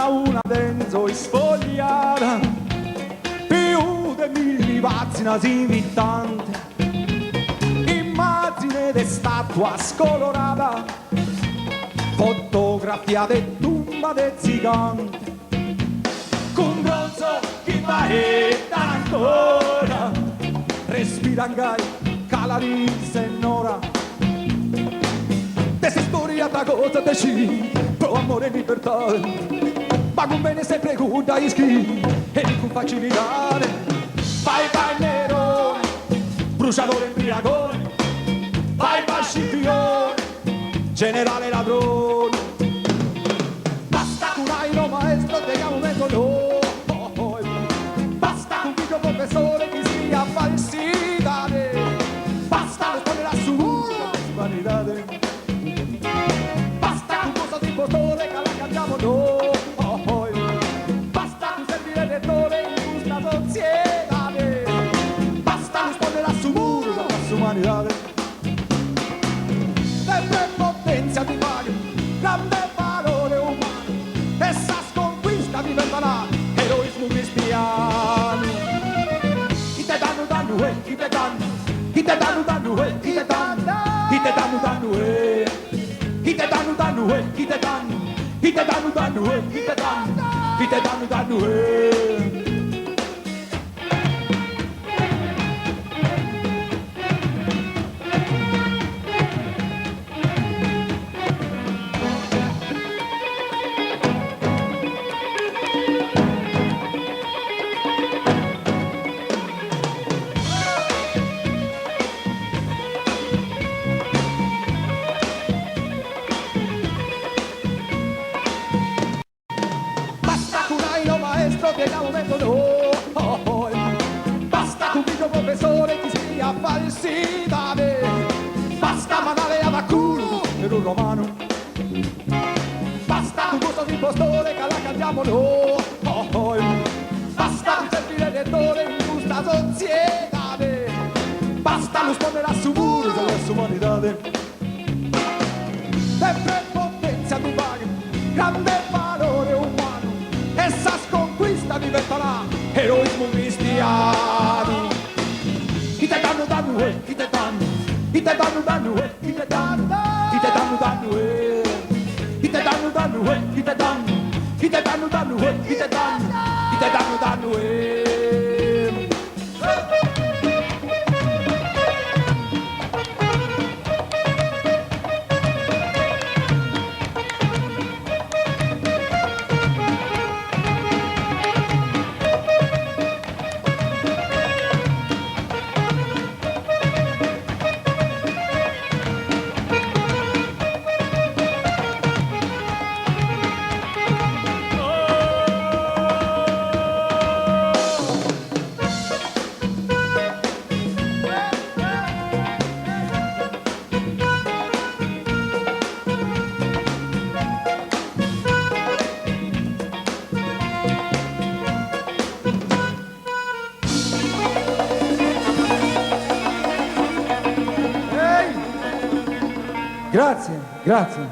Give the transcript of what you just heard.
Una dentro sfogliata più di 1000 pagine invitanti, immagine di statua scolorata, fotografia di tumba di gigante, con bronzo che va e ancora respira gai calari senora. Te sei storiata cosa decidi pro amore e libertà, ma con bene sempre guarda ischi e con facilità. Vai vai Nerone, bruciatore imbriagone, vai vai Scipione, generale ladrone. Basta con airo maestro de momento no, basta con figlio professore che sia falsità, basta rispondere su vanità, basta con cosa di impostore che la cantiamo noi. Sempre potenza di vario, grande valore umano, essa sconquista diventerà eroismo cristiano. Chi te danno danno chi te danno, chi te danno danno chi te danno, chi te danno danno chi te danno danno chi te danno, chi te danno danno chi te danno, chi te danno danno del momento no, basta un figlio professore che sia falsità, basta mandare a culo per un romano, basta un gusto di impostore che la cantiamo noi, basta un servire lettore in giusta società, basta lo spondere a su muro della sua umanità. Sempre potenza di vario, grande valore umano, essa sconquista diventerà eroismo cristiano. Chi te danno danno chi te danno, chi te danno danno chi te danno, chi te danno danno chi te danno danno chi te danno, chi te danno danno chi te danno, chi te danno danno Grazie, grazie.